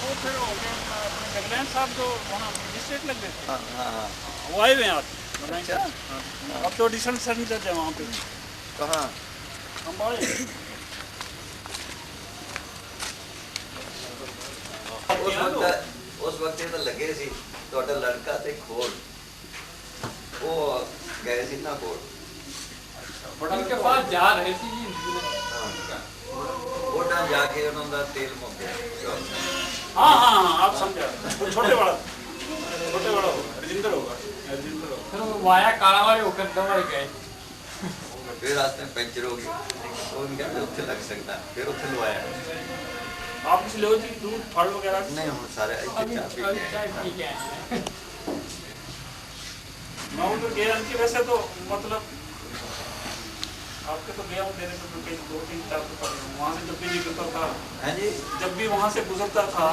वो फिर हो गए अपने जगलैन साहब जो वहाँ मजिस्ट्रेट लग गए थे, हाँ हाँ हाँ। वो आए हुए हैं आज। अच्छा। अब तो एडिशनल सेंटर है वहाँ पे। कहाँ? अम्बाड़े। उस वक्त ये तो लगे सी ਤੁਹਾਡਾ ਲੜਕਾ ਤੇ ਖੋਲ ਉਹ ਗਏ ਸੀ ਨਾ ਕੋਲ उनके पास जा रहे थे जी। ਉਹਦਾ ਜਾ ਕੇ ਉਹਨਾਂ ਦਾ ਤੇਲ ਮੁੱਕ ਗਿਆ। हाँ हाँ हाँ, आप समझा। वो छोटे वाला होगा, रजिंदर होगा। फिर वो वाया काला वाले होकर दवाई गए। फिर रास्ते में पंचर हो गया, तो उनके उत्थे लग सकता, फिर उत्थे लवाया। आप कुछ ले थी दूध फल वगैरह? नहीं, हम सारे अभी चाय पी के आए। मैं उधर गया कि वैसे तो मतलब आपके तो गया हूँ देने को 2-3-4 वहाँ से जब भी निकलता था, हाँ जी, जब भी वहाँ से गुजरता था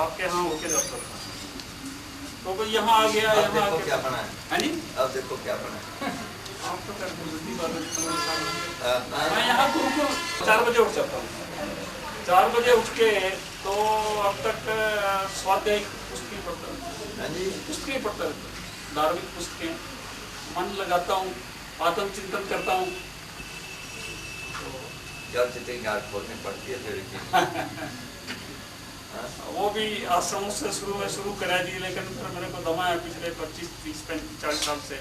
आपके यहाँ होके जाता था। तो भाई यहाँ आ गया, अब यहाँ देखो आके क्या बना है। है नहीं? अब देखो क्या बना है। आप तो कर गुजरती बात है। हाँ, मैं यहाँ तो 4 बजे उठ जाता हूँ। 4 बजे उठ के तो अब तक स्वाध्याय पुस्तकें पढ़ता हूँ। हाँ जी, पुस्तकें पढ़ता रहता हूँ, धार्मिक पुस्तकें मन लगाता हूँ, आत्मचिंतन करता हूँ। जब जितनी गाड़ खोलनी पड़ती है फिर वो भी आश्रमों से शुरू करा दी, लेकिन फिर मेरे को दमा है पिछले 25-30-40 साल से,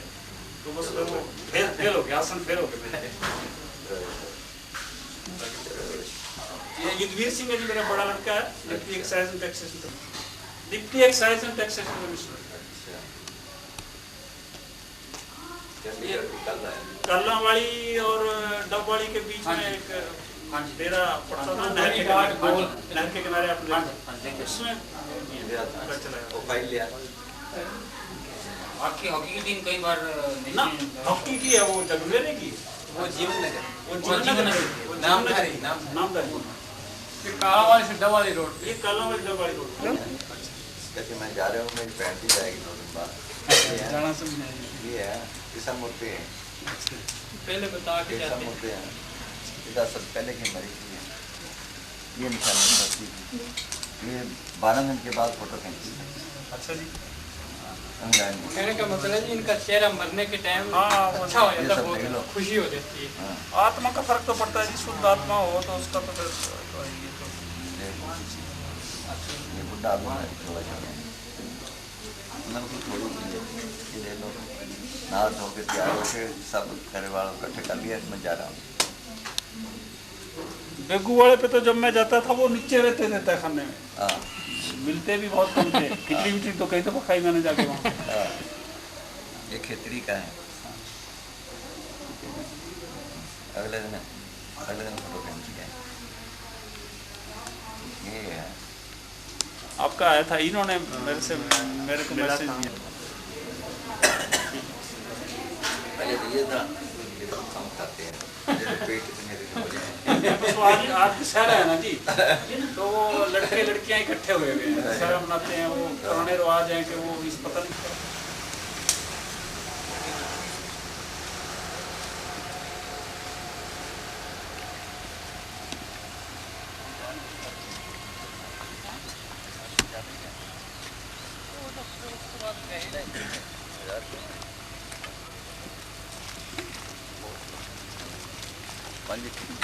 तो बस फिर वो फेल हो गया, आसन फेल हो गया मेरे। ये युद्धवीर सिंह है जी, मेरा बड़ा लड़का है, deputy excise and taxation commissioner. Kallawadi और डबवाड़ी के बीच में एक डेरा पड़ता था, नहर के किनारे अपने उसमें वो फाइल लिया। आपकी हॉकी की टीम कई बार ना हॉकी की है, वो जगमेरे की, वो जीवन नगर, नामधारी फिर कालावाड़ी से डवाली रोड, ये कल्लावाड़ी डबवाड़ी रोड। कहते मैं जा रहा हूँ, मेरी पैंट ही जाएगी 2 दिन बाद। जाना सब ये है ईसा मूर्ति है, पहले बता के ईसा जाते मूर्ति है, 10 साल पहले की मरी थी। ये निशानी करती थी, ये 12 दिन के बाद फोटो खींची। अच्छा जी, कहने का मतलब है इनका चेहरा मरने के टाइम अच्छा हो जाता है, बहुत खुशी हो जाती है। आत्मा का फर्क तो पड़ता है जी, शुद्ध आत्मा हो तो उसका तो फिर ये बुढ़ा आदमी है, थोड़ी ले लो, नहा धो के तैयार होके सब घर वालों इकट्ठे कर लिया, मैं जा रहा हूँ। बेगू वाले पे तो जब मैं जाता था वो नीचे रहते थे तहखाने में, हाँ मिलते भी बहुत कम थे। खिचड़ी विचड़ी तो कई दफा खाई मैंने जाके वहाँ। ये खेतरी का है। अगले दिन फोटो खींच गए। ये है आपका आया था, इन्होंने मेरे को मैसेज दिया। पहले तो ये था, ये तो काम करते हैं, पेट इतने हो जाए। तो आज दशहरा है ना जी, तो वो लड़के लड़कियां इकट्ठे हुए हैं, दशहरा मनाते हैं। वो पुराने रिवाज हैं कि वो इस पता नहीं क्या।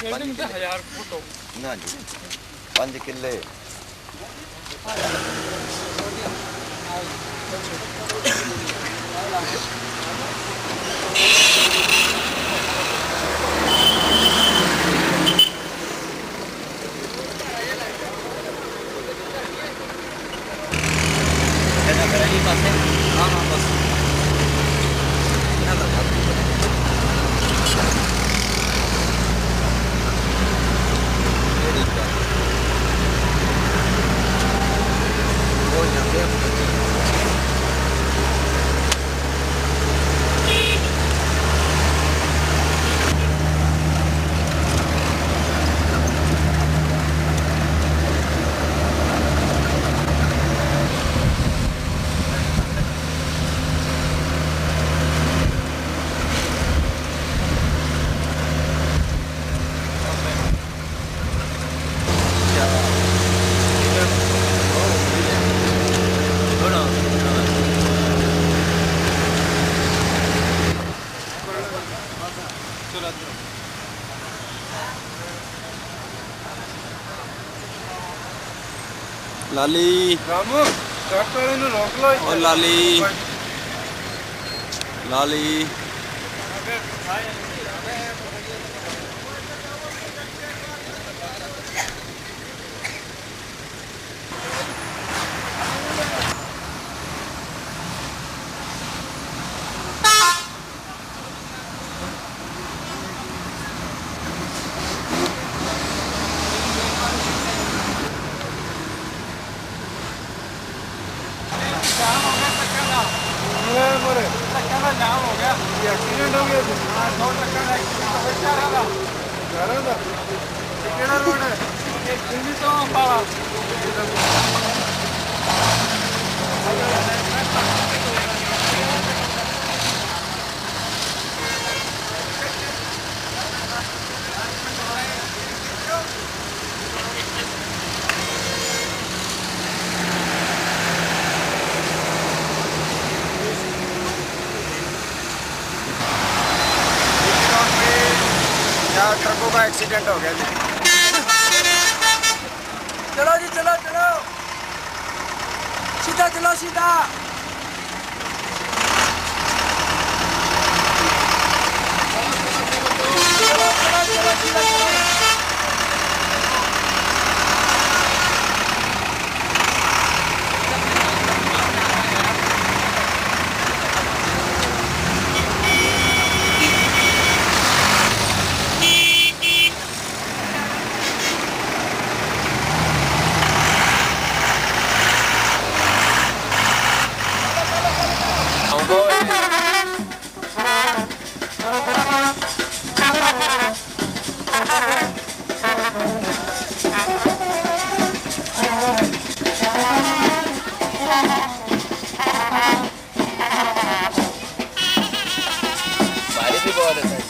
बिल्डिंग से 1000 फुट हो ना जी, 5 किले Oh, yeah. हाँ, ये लाली रामू ट्रक वाले ਨੂੰ ਰੋਕ ਲਓ और लाली लाली मोरे ट्रक का जाम हो गया ये एक्सीडेंट हो गया हां 2 ट्रक का एक्सीडेंट हो गया घरों का कितना रोड है ये दिल्ली तो पावा ट्रकों का एक्सीडेंट हो गया जी चलो जी चलो चलो सीधा चलो सीधा चलो चलो चलो सीधा चलो बारिश भी बहुत है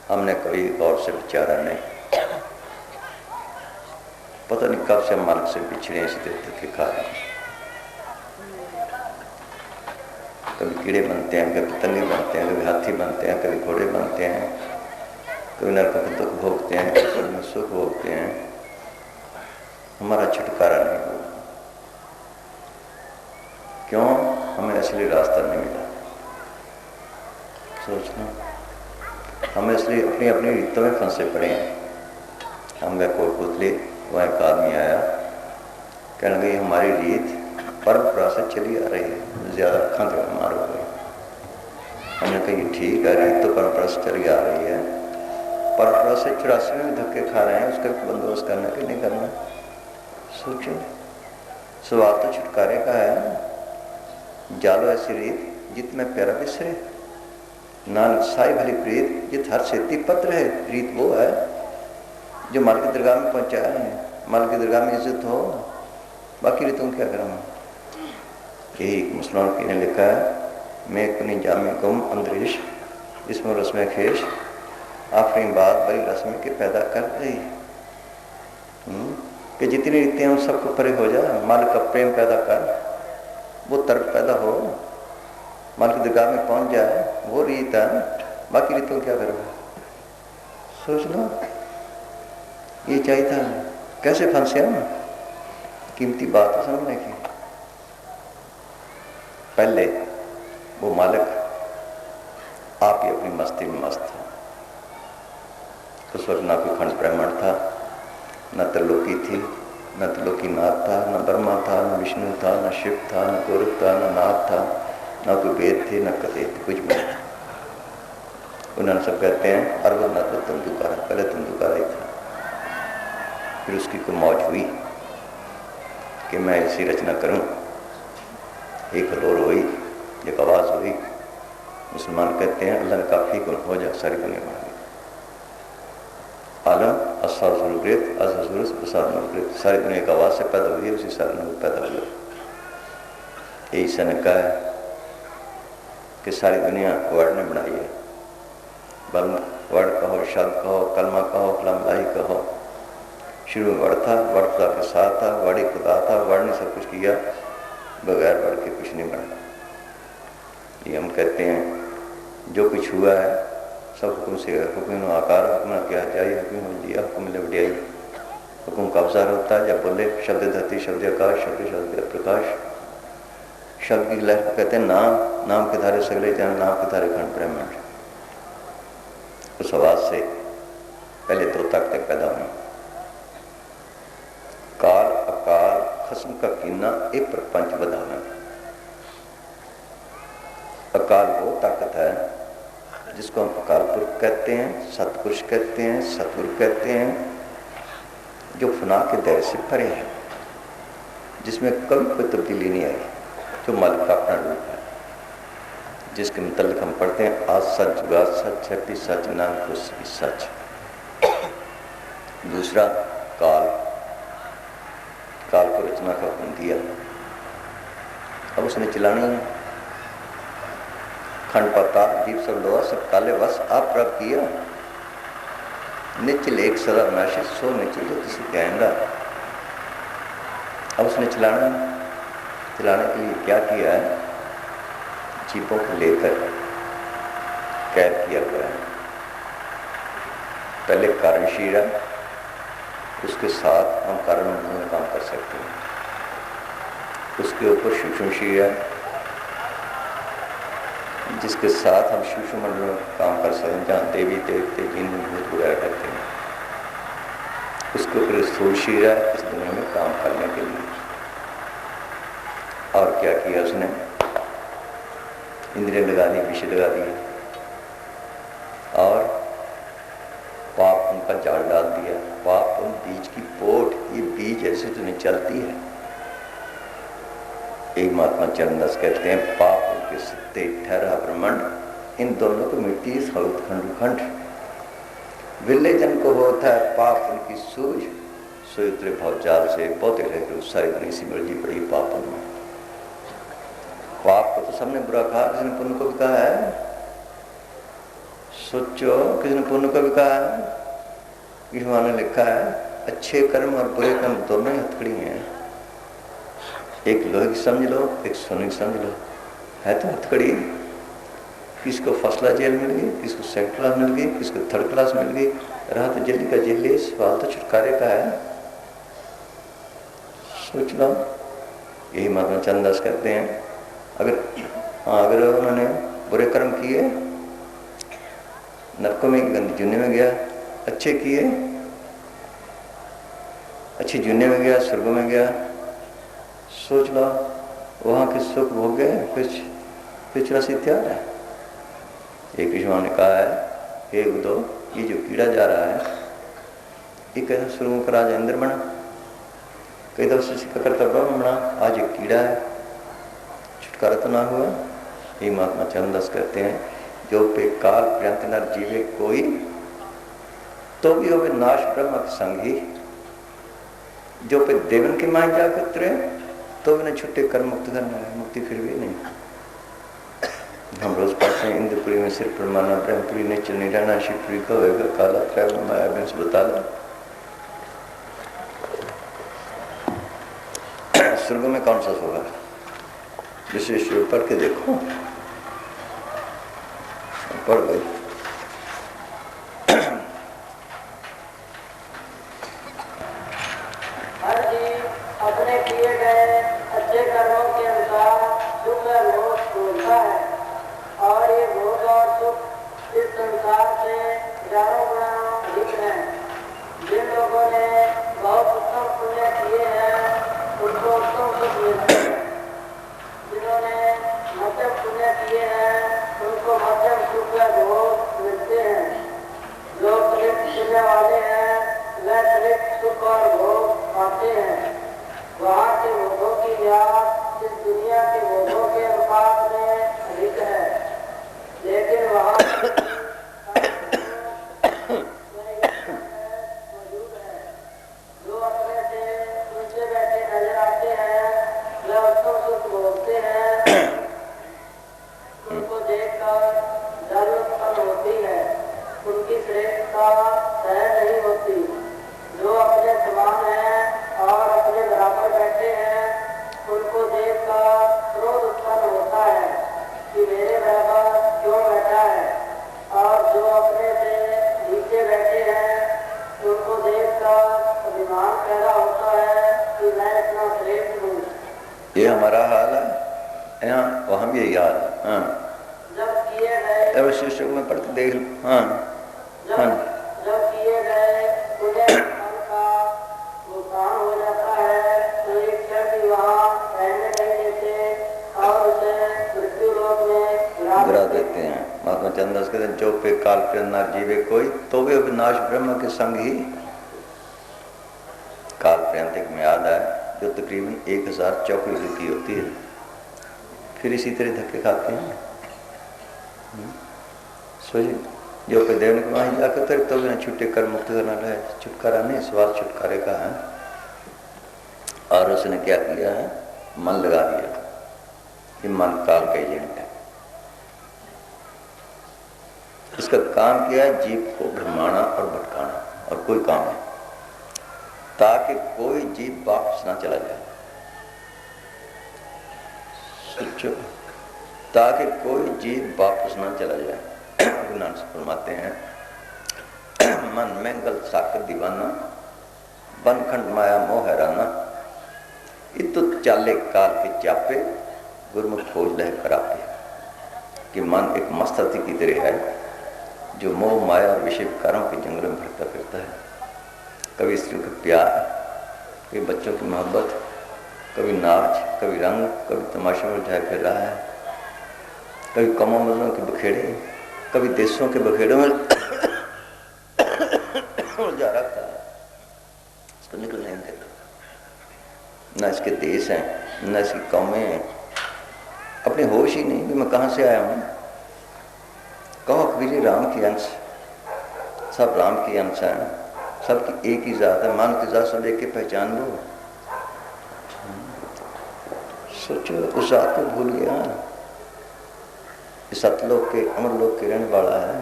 हमने कभी गौर से विचारा नहीं। पता नहीं कब से मार्ग से पिछड़े इस देते के कारण कभी कीड़े बनते हैं, कभी पतंगे बनते हैं, कभी हाथी बनते हैं, कभी घोड़े बनते हैं, कभी नरकों को दुख भोगते हैं, कभी स्वर्ग में सुख भोगते हैं। हमारा छुटकारा नहीं हुआ। क्यों? हमें असली रास्ता नहीं मिला। सोचना, हमें इसलिए अपनी अपनी रीतों में फंसे पड़े हैं। हम गए कोटपुतली वहाँ एक आदमी आया, कहने लगे हमारी रीत परंपरा से चली आ रही है, ज़्यादा अखा तो मारो गए। हमने कहा ये ठीक है, रीत तो परंपरा से चली आ रही है, परंपरा से 84 में धक्के खा रहे हैं, उसका बंदोबस्त करना कि नहीं करना। सोचो, सवाल तो छुटकारे का है। जालो ऐसी रीत जित में प्यारा बिसरे, नानक साई भली प्रीत जित हर सेती पत्र है। रीत वो है जो माल की दरगाह में पहुंचाया है, माल की दरगाह में इज्जत हो, बाकी रीतों क्या करूँ। यही मुसलमान की ने लिखा है, मैं कुनी जामे गुम अंतरिक्ष इसमें रस्म खेश, आखिरी बात बड़ी रस्म के पैदा कर गई कि जितनी रीतें हैं उन सबको परे हो जाए, माल का प्रेम पैदा कर, वो तर्क पैदा हो, माल की दरगाह में पहुंच जाए, वो रीत है, बाकी रीतों क्या करोगे। सोचना ये चाहिए था। कैसे फंसे हम, कीमती बात है समझने की। पहले वो मालिक आप ही अपनी मस्ती में मस्त था। उस वक्त ना कोई खंड ब्राह्मण था, न त्रिलोकी थी, न त्रिलोकी नाथ था, न ब्रह्मा था, न विष्णु था, न शिव था, न गौरव था, न नाथ था, न कोई वेद थे, न कथे थे, कुछ भी नहीं। उन्होंने सब कहते हैं अरबल न तो तंदुकारा, पहले तंदुकारा ही था। फिर उसकी कोई मौज हुई कि मैं ऐसी रचना करूं, एक हलोर हुई, एक आवाज़ हुई। मुसलमान कहते हैं अल्लाह ने काफ़ी गुण हो जा, सारी दुनिया बन गई। आलम असार जरूरत असार, सारी दुनिया एक आवाज़ से पैदा हुई है, उसी सारे में पैदा हुआ। यही सन कहा है कि सारी दुनिया वर्ड ने बनाई है। वर्ड कहो, शब्द कहो, कलमा कहो, कलमलाई कहो। शुरू में वर्ड था, वर्ड खुदा के साथ था, वर्ड ही खुदा था, वर्ड ने सब कुछ किया, बगैर वर्ड के कुछ नहीं बना। ये हम कहते हैं जो कुछ हुआ है सब हुक्म से, हुक्म आकार, हुक्म क्या चाहिए, हुक्म दिया, हुक्म ले बढ़िया, हुक्म का अवसर होता है। जब बोले शब्द धरती, शब्द आकाश, शब्द शब्द प्रकाश, शब्द की लहर को कहते हैं नाम, नाम के धारे सगले जान, नाम के धारे खंड ब्रह्मांड। उस आवाज से पहले तो तक पैदा हुई। काल अकाल खस्म का कीना एक प्रपंच बधाना। अकाल वो ताकत है जिसको हम अकाल पुरुष कहते हैं, सतपुरुष कहते हैं, सतगुरु कहते हैं, जो फना के दायरे से परे है, जिसमें कभी कोई तब्दीली नहीं आई, जो मालिक का अपना रूप है, जिसके मतलब हम पढ़ते हैं आज सच जुगा सच है, भी सच नाम खुश भी सच। दूसरा काल, काल को रचना का हुक्म दिया, अब उसने चलानी है। खंड पता दीप सब लोहा सब काले वस आप प्राप्त किया, निचल एक सदा नाशित सो निचल जो किसी कहेंगा। अब उसने चलाना, चलाने के लिए क्या किया है, जीपों को लेकर कैद किया गया है। पहले कारण शीरा, उसके साथ हम कारण में काम कर सकते हैं। उसके ऊपर सूक्ष्म शीरा, जिसके साथ हम सूक्ष्म मंडल में काम कर सकते हैं, जहाँ देवी देवते जिन भूत वगैरह करते हैं। उसके ऊपर स्थूल शीरा, इस दुनिया में काम करने के लिए। और क्या किया उसने, इंद्रिय लगा दी, विषय लगा दिए, और पाप उनका जाल डाल दिया। पाप उन बीज की पोट, ये बीज ऐसे तो नहीं चलती है। एक महात्मा चरणदास कहते हैं पाप उनके सिद्धे ठहरा ब्रह्मांड, इन दोनों को मिट्टी खंड विले जन को होता है पाप उनकी सूझ, सोए उतरे भाव जाल से बहुत रहे, सारी दुनिया सी मर्जी पड़ी पाप उनमें। पाप को तो सबने बुरा कहा, किसी ने पुण्य को भी कहा है। सोचो, किसी ने पुण्य को भी कहा है। भगवान ने लिखा है अच्छे कर्म और बुरे कर्म दोनों ही हथकड़ी हैं। एक लोहे की समझ लो, एक सोने की समझ लो, है तो हथकड़ी। किसको फर्स्ट क्लास जेल मिल गई, किसको सेकंड क्लास मिल गई, किसको थर्ड क्लास मिल गई, रहा तो जेल का जेल, सवाल तो छुटकारे का है। सोच लो, यही महात्मा चरणदास कहते हैं अगर उन्होंने बुरे कर्म किए नरकों में गंदी जुने में गया, अच्छे किए अच्छी दुनिया में गया, स्वर्ग में गया, सोच लो वहाँ के सुख भोग गए, कुछ पिछड़ा सी तैयार है। एक ऋषियों ने कहा है, हे उद्धव, ये जो कीड़ा जा रहा है ये कहता स्वर्गों का राजा इंद्र बना, कहता शिष्य का करता ब्रह्म बना, आज एक कीड़ा है, छुटकारा तो ना हुआ। ये महात्मा चरणदास कहते हैं, जो पे काल पर्यंत न जीवे कोई, तो भी हो नाश ब्रह्म संगी, जो पे देवन की माई जाकर उतरे, तो भी न छुट्टे कर्म मुक्त करना है, मुक्ति फिर भी नहीं। हम रोज पढ़ते हैं, इंद्रपुरी में सिर पर माना, ब्रह्मपुरी ने चलनी रहना, शिवपुरी का होगा काला, त्रैव माया बिंस बताला। स्वर्ग में कौन सा होगा? जिसे शिव पढ़ के देखो, पढ़ गई। हर जीव अपने किए गए अच्छे कर्मों के अनुसार सुख या मोक्ष ढूंढता है, और ये भोग और सुख इस संसार से हजारों गुना अधिक हैं। जिन लोगों ने बहुत उत्तम पुण्य किए हैं उनको उत्तम सुख मिलते हैं, जिन्होंने मध्यम पुण्य किए हैं उनको मध्यम सुख या भोग मिलते हैं। जो त्रिक पुण्य वाले हैं वह त्रिक सुख और भोग पाते हैं। वहाँ के भोगों की याद इस दुनिया के भोगों के अनुपात में अधिक है, लेकिन वहाँ मौजूद है। जो अपने से ऊंचे बैठे नजर आते हैं वह उत्तम सुख भोगते हैं, उनको देखकर डर उत्पन्न होती है, उनकी श्रेष्ठता सहन नहीं होती। जो अपने समान हैं और अपने बराबर बैठे हैं उनको देखकर क्रोध उत्पन्न होता है कि मेरे बराबर क्यों बैठा है, और जो अपने से नीचे बैठे हैं उनको देखकर अभिमान पैदा होता है कि मैं इतना श्रेष्ठ हूँ। ये हमारा हाल है, यहाँ वहाँ भी यही हाल है। हाँ, जब किए गए शिष्य में पढ़ के देख लो। हाँ हाँ, जब किए गए पुण्य फल का भुगतान हो जाता है तो एक क्षण भी वहाँ रहने नहीं देते और उसे मृत्यु लोक में गिरा देते हैं। महात्मा चरणदास कहते हैं, जो पे काल पर्यंत न जीवे कोई, तो भी अविनाश ब्रह्म के संग ही। काल पर्यंत एक म्याद है जो तकरीबन 1000 चौकड़ी की होती है, फिर इसी तरह धक्के खाते हैं। सोचिए, जो पे देवन को वहीं जाकर उतरे, तो भी न छुट्टे कर मुक्त करना है। छुटकारा नहीं, सवाल छुटकारे का है। और उसने क्या किया है? मन लगा दिया कि मन काल का एजेंट है। इसका काम किया है जीव को भ्रमाना और भटकाना, और कोई काम नहीं, ताकि कोई जीव वापस ना चला जाए। सोचो, ताकि कोई जीव वापस ना चला जाए। गुरुनानक फरमाते हैं, मन में गल साकर दीवाना, बनखंड माया मोह हैराना, इतु चाले काल के चापे, गुरमुख खोज लह करापे। कि मन एक मस्त हाथी की तरह है जो मोह माया और विषय विकारों के जंगल में भटकता फिरता है। कभी स्त्रियों का प्यार, कभी बच्चों की मोहब्बत, कभी नाच, कभी रंग, कभी तमाशे में उलझाया फिर रहा है, कभी कमों मजलों के बखेड़े, कभी देशों के बखेड़ों में उलझा रखता है। इसको निकल नहीं देता। न इसके देश हैं, न इसकी कौमें हैं, अपनी होश ही नहीं कि मैं कहाँ से आया हूँ। कहो कबीर राम की अंश, सब राम की अंश है, सबकी एक ही जात है। मान की जात सब एक की पहचान लो। सोचो, उस जात को भूल गया। सतलोक के अमरलोक के रहने वाला है,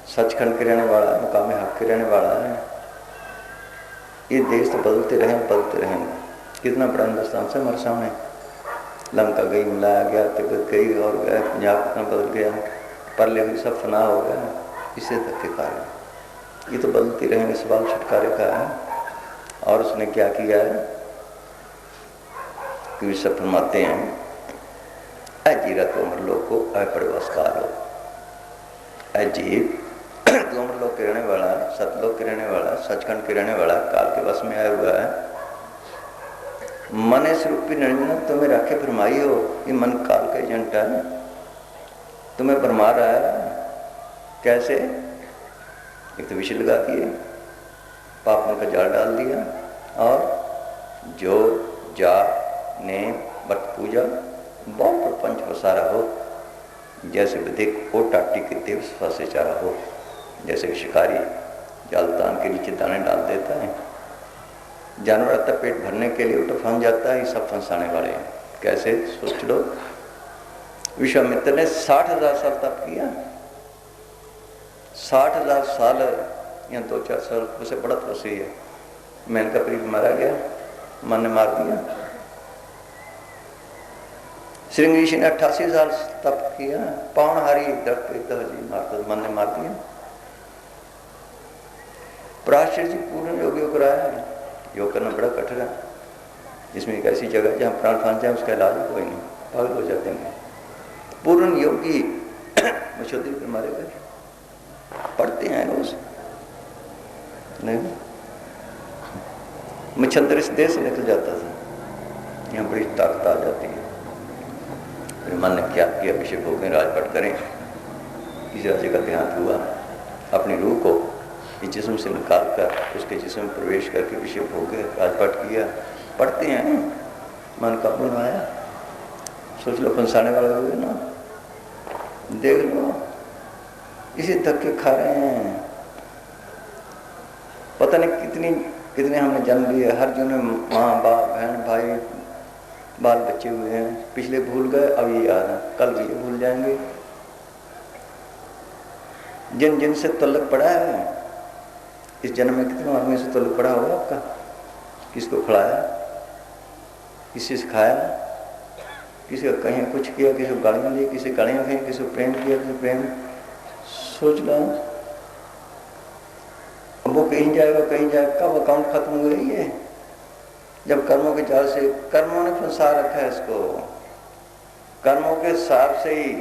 सचखंड के रहने वाला है, मुकाम हक के रहने वाला है। ये देश तो बदलते रहेंगे। कितना बड़ा हिंदुस्तान से हमारे सामने। लंका गई, मिलाया गया, तिब्बत गई और गया, पंजाब कितना बदल गया, परले हुई सब फना हो गया। इसे धक्के कारण ये तो बदलती रहेंगे। सवाल छुटकारे का है। और उसने क्या किया है कि सब फरमाते हैं, अजीरा तो अमर लोग को अप्रवासकार हो। अजीब तू अमरलोक के रहने वाला, सतलोक के रहने वाला, सचखंड के रहने वाला, काल के वश में आया हुआ है। मन इस रूपी निरंजन तुम्हें राखे फरमाई हो, ये मन काल का एजेंट है, तुम्हें भरमा रहा है। कैसे? एक तो विषय लगा दिए, पापों का जाल डाल दिया, और जो जा नेम बट पूजा बहुत प्रपंच पसारा हो, जैसे विधिक हो टाटी के देव फंसे चारा हो। जैसे कि शिकारी जाल तान के नीचे दाने डाल देता है, जानवर आता पेट भरने के लिए उठ फंस जाता है, ये सब फंसाने वाले हैं। कैसे? सोच लो, विश्वामित्र ने 60,000 साल तप किया, 60,000 साल या 2-4 साल उसे बड़ा तपस्या है। मेनकापुरी मारा गया, मन ने मार दिया। श्रृंगी ऋषि ने 88 साल तप किया, पावनहारी दर्द मन ने मार दिया। पराशर जी पूर्ण योगियों को राया है, योग करना बड़ा कठिन है। जिसमें एक ऐसी जगह जहाँ प्राण फंस जाए उसका इलाज कोई नहीं, पागल हो जाते हैं। पूर्ण योगी मशोदरी पे मारे गए, पढ़ते हैं रोज नहीं। मच्छर इस देश से निकल जाता था, यहाँ बड़ी ताकत आ जाती है। फिर मन ने क्या किया, अभिषेक हो गए, राजपाट करें। किसी राज्य का देहांत हुआ, अपनी रूह को इस जिस्म से निकाल कर उसके जिस्म में प्रवेश करके अभिषेक हो गए, राजपाट किया। पढ़ते हैं, मन का गुण आया। सोच लो फंसाने वाले हो गए ना, देख लो इसी धक्के खा रहे हैं। पता नहीं कितने हमने जन्म लिए, हर जन्म में माँ बाप बहन भाई बाल बच्चे हुए हैं। पिछले भूल गए, अब ये याद है, कल भी ये भूल जाएंगे। जिन से तल्लक पड़ा है, इस जन्म में कितने आदमी से तल्लक पड़ा होगा आपका? किसको खिलाया, किसी से खाया, किसी को कहीं कुछ किया, किसी को गालियाँ दी, किसी गालियाँ खाई, किसी को प्रेम किया, किसी प्रेम। सोच लो, वो कहीं जाएगा कहीं जाएगा, कब अकाउंट खत्म हुए ये? जब कर्मों के जाल से, कर्मों ने फंसा रखा है इसको, कर्मों के सार से ही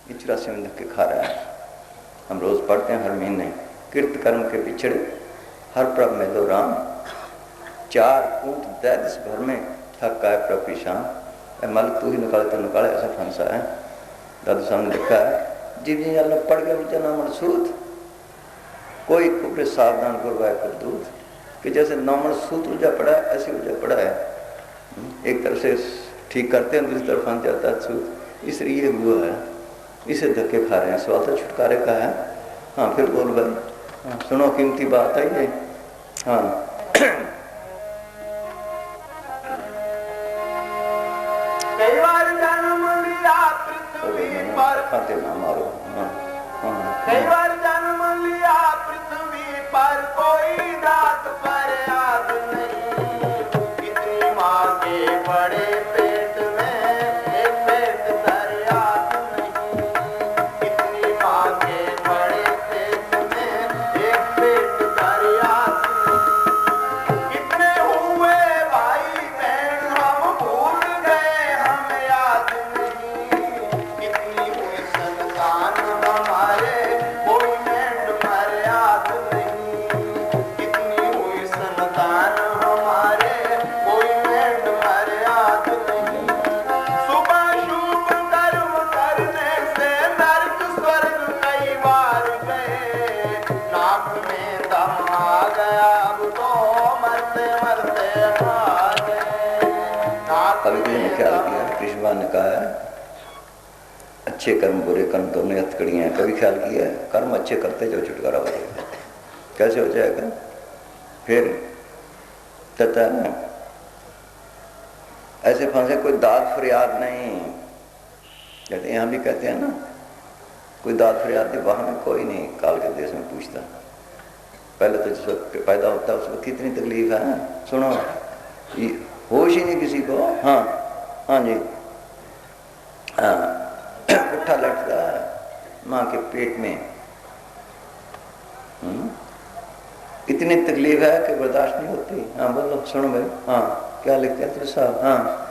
84 में धक्के खा रहा है। हम रोज पढ़ते हैं हर महीने, कृत कर्म के पिछड़े हर प्रभ में दो राम, 4 कूट दैस भर में थक आए प्रभ की शान। मल तू ही निकाले तो निकाले, ऐसा फंसा है। दादू सामने लिखा है, जिन जिन पड़ गया जना मनसूत, कोई कुबरे सावधान गुरवाए कर दूध। कि जैसे नॉर्मल सूत्र उलझा पड़ा है, ऐसे उलझा पड़ा है। एक तरफ से ठीक करते हैं, दूसरी तरफ फंस जाता है सूत्र। इसलिए ये हुआ है, इसे धक्के खा रहे हैं। सवाल तो छुटकारे का है। हाँ फिर बोल भाई, हाँ, सुनो कीमती बात है ये। हाँ कई बार जन्म लिया पृथ्वी पर, खाते ना मारो। कई बार जन्म लिया पृथ्वी पर, कोई दात पर याद नहीं। कितनी माँ के बड़े पेट में एक पेट पर याद नहीं। कितनी माँ के बड़े पेट में एक पेट पर याद नहीं। कितने हुए भाई बहन हम भूल गए, हम याद नहीं। कितनी हुई संतान हमारे, कोई मेंढ मर याद नहीं। कितनी हुई संतान हमारे, कोई मेंढ मर याद नहीं। सुबह शुभ कर्म करने से नरक स्वर्ग कई बार गए। नाक में दम आ गया, अब तो मरते मरते आ गए। कभी किसी ने ख्याल किया, कृष्ण भगवान ने कहा है अच्छे कर्म बुरे कर्म दोनों हथकड़ियाँ हैं। कभी ख्याल किया है कर्म अच्छे करते जो छुटकारा हो जाएगा? कैसे हो जाएगा? फिर तथा ऐसे फंसे, कोई दाद फरियाद नहीं। कहते यहाँ भी कहते हैं ना, कोई दाद फरियाद नहीं, वहाँ में कोई नहीं काल के देश में पूछता। पहले तो जिस वक्त पैदा होता है उस वक्त कितनी तकलीफ है। सुनो, ये होश ही नहीं किसी को। हाँ हाँ जी, हाँ उठा लटका माँ के पेट में। इतनी तकलीफ है कि बर्दाश्त नहीं होती। हाँ बोलो, सुनो भाई। हाँ क्या लिखते हैं तुम साहब? हाँ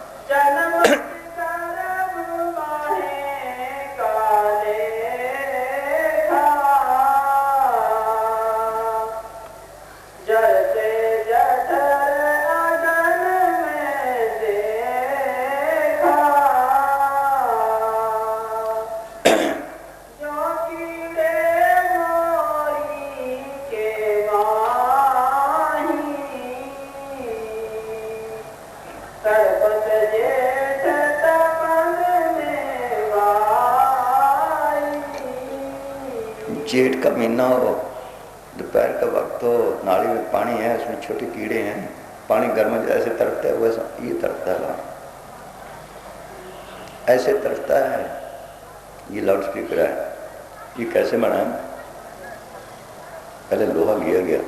का महीना हो, दोपहर का वक्त हो, नाली में पानी है, उसमें छोटे कीड़े हैं, पानी गर्म जैसे तड़पता है वैसा ये तड़पता है, ऐसे तड़पता है। ये लाउड स्पीकर है। ये कैसे बना है? पहले लोहा लिया गया,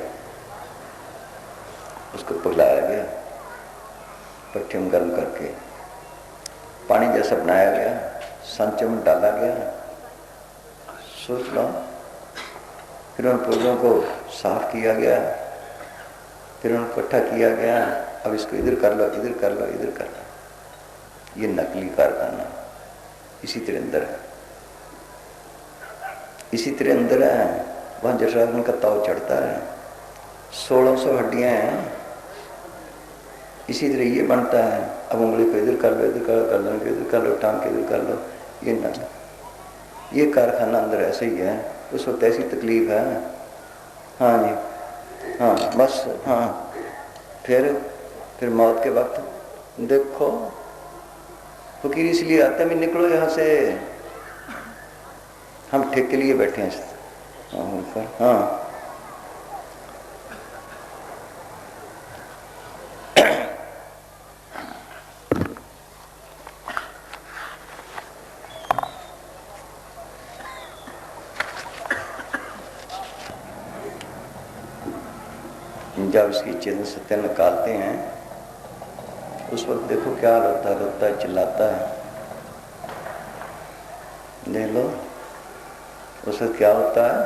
उसको पिघलाया गया, भट्टी में गर्म करके पानी जैसा बनाया गया, सांचे में डाला गया। सोच लो, फिर उन पुर्जों को साफ किया गया, फिर उनको इकट्ठा किया गया। अब इसको इधर कर लो, इधर कर लो, इधर कर लो। ये नकली कारखाना इसी तरह अंदर है, इसी तरह अंदर है। वहाँ जठराग्नि का ताव चढ़ता है, 1600 हड्डियाँ हैं, इसी तरह ये बनता है। अब उंगली को इधर कर लो, इधर कर लो, इधर कर लो, टांग के इधर कर लो। ये न, ये कारखाना अंदर ऐसे ही है। उस वक्त ऐसी तकलीफ है। हाँ जी, हाँ बस, हाँ। फिर मौत के वक्त देखो, फकीर इसलिए आते हैं, निकलो यहाँ से, हम ठेके के लिए बैठे हैं। हाँ जब इसकी चेतन सत्य निकालते हैं उस वक्त देखो क्या हाल होता है, रोता है, चिल्लाता है। देख लो उस वक्त क्या होता है।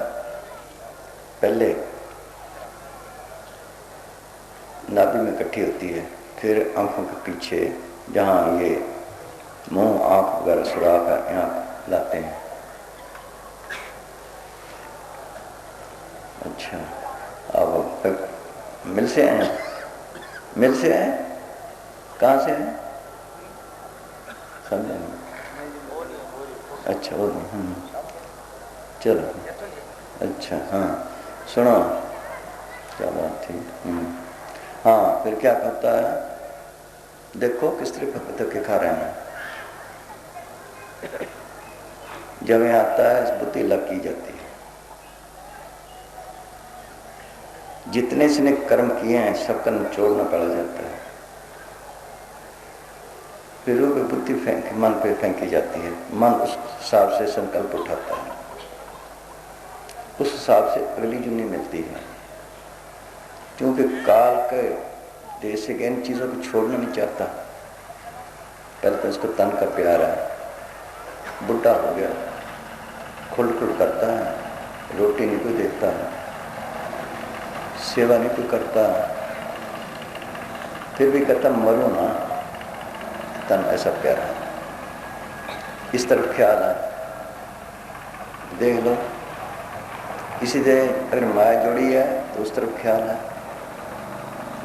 पहले नाभि में इकट्ठी होती है, फिर आंखों के पीछे जहाँ ये मुंह आंख वगैरह सुराख है, यहाँ लाते हैं। अच्छा, अब मिल से आए, मिल से आए, कहाँ से आए समझे? अच्छा वो चलो, अच्छा हाँ सुनो, क्या बात थी। हाँ फिर क्या कहता है, देखो किस तरह पकड़ के खा रहे हैं। जब यहाँ आता है बुद्धि लग की जाती है। जितने इसने कर्म किए हैं सबका निचोड़ना पड़ जाता है। फिर वो बुद्धि फेंक मन पे फेंकी जाती है। मन उस हिसाब से संकल्प उठाता है, उस हिसाब से अगली जुनी मिलती है। क्योंकि काल के देश से इन चीज़ों को छोड़ना नहीं चाहता। पहले तो इसको तन का प्यार है, बुढ़ा हो गया, खुल खुल करता है, रोटी नहीं कोई देता है, सेवा नहीं कोई करता, फिर भी कहता मरो ना, तन ऐसा प्यारा है। इस तरफ ख्याल है, देख लो। इसी तरह अगर माया जोड़ी है तो उस तरफ ख्याल है,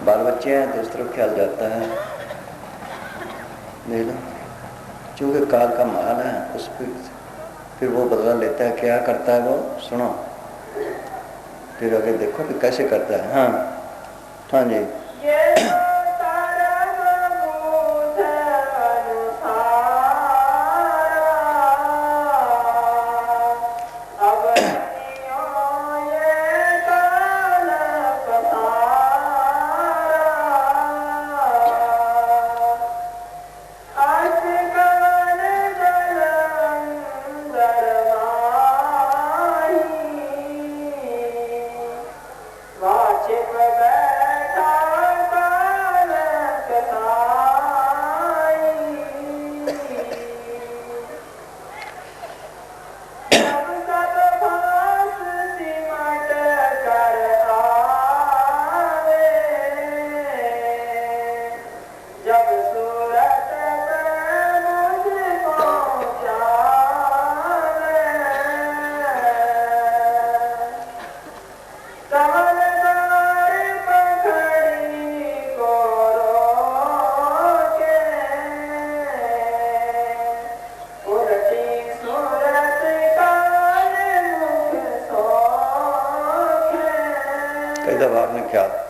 बाल बच्चे हैं तो उस तरफ ख्याल जाता है। देख लो, चूँकि काल का माल है उस पर फिर वो बदला लेता है। क्या करता है वो, सुनो फिर आगे देखो कि कैसे करता है। हाँ हाँ जी,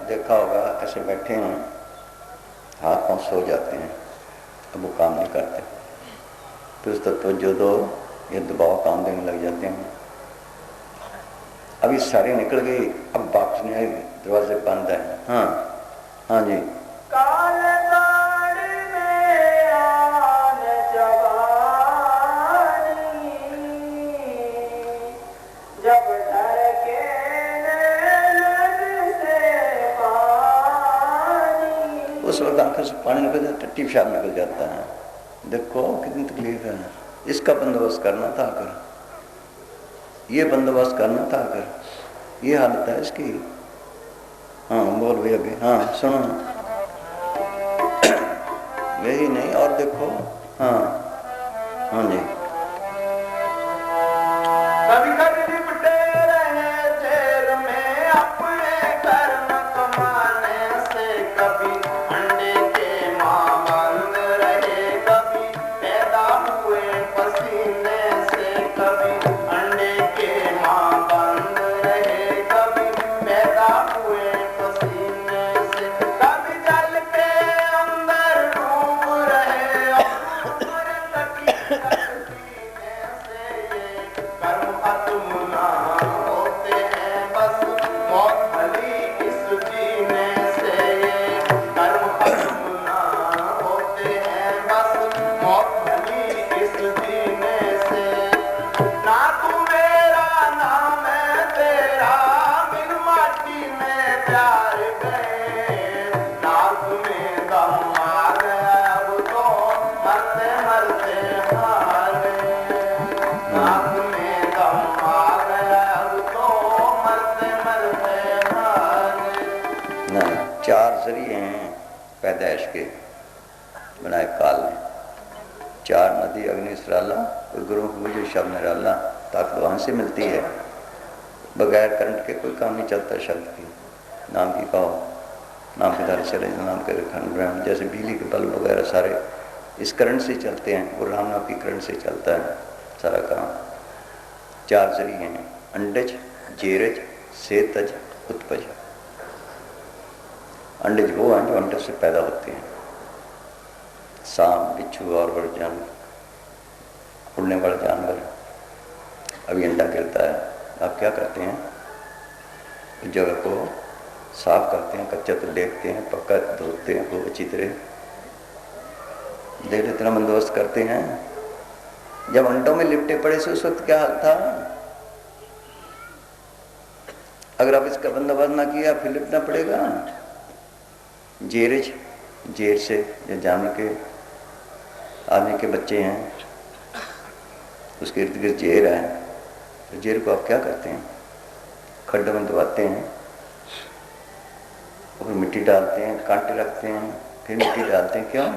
देखा होगा ऐसे बैठे हैं, हाथ पांव सो जाते हैं, अब वो काम नहीं करते, फिर उस तक तवज्जो दो, ये दबाव काम देने लग जाते हैं। अभी सारी निकल गई, अब वापस नहीं आई, दरवाजे बंद है। हाँ हाँ जी। उस वक्त आंखों से पानी निकल जाता है, टट्टी पेशाब निकल जाता है। देखो कितनी तकलीफ है। इसका बंदोबस्त करना था आकर, ये बंदोबस्त करना था आकर, ये हालत है इसकी। हाँ बोल भैया अभी। हाँ सुनो यही नहीं और देखो। हाँ हाँ जी। कभी कभी लिपटे रहे जेल में अपने कर्म कमाने से, कभी अंडे के मां बंद रहे, कभी पैदा हुए पसीने से, कभी अंडे के मां बंद रहे, कभी पैदा हुए पसीने से, कभी जल के अंदर डूब रहे और ऊपर तकी पसीने से। ये कर्म खत्म ना होते हैं बस मौत भली इस जीने से, ये कर्म खत्म ना होते हैं बस मौत भली इस जीने से। ना तू मेरा ना मैं तेरा, बिन माटी में प्यार गए, नाक में दम आ गया अब तो मरते मरते हार गए, नाक में दम आ गया अब तो मरते मरते हार गए। ना चार जरिए हैं पैदाइश के बनाए काल ने, चार नदी अग्नि सराला और गुरु को मुझे शब्द निराला, ताकत वहाँ से मिलती है। बगैर करंट के कोई काम नहीं चलता। शब्द की नाम की कहो, नाम के द्वारा चले, नाम के खंड ब्रह्म, जैसे बिजली के बल्ब वगैरह सारे इस करंट से चलते हैं, वो राम नाम की करंट से चलता है सारा काम। चार जरिए हैं, अंडज, जेरज, सेतज, उत्पज। अंडज वो हैं जो अंडे से पैदा होते हैं, सांप, बिच्छू और बड़े जानवर, उड़ने वाले जानवर। अभी अंडा गिरता है, आप क्या करते हैं? उस जगह को साफ करते हैं, कच्चा तो देखते हैं, पक्का धोते हैं खूब अच्छी तरह, देख इतना बंदोबस्त करते हैं। जब अंडों में लिपटे पड़े से उस वक्त क्या हाल था? अगर आप इसका बंदोबस्त ना किया फिर लिपटना पड़ेगा। जेरज, जेर से जो जानवर के आदमी के बच्चे हैं उसके इर्द गिर्द जेर है, तो जेर को आप क्या करते हैं? खड्डों में दबाते हैं और मिट्टी डालते हैं, कांटे रखते हैं, फिर मिट्टी डालते हैं। क्यों?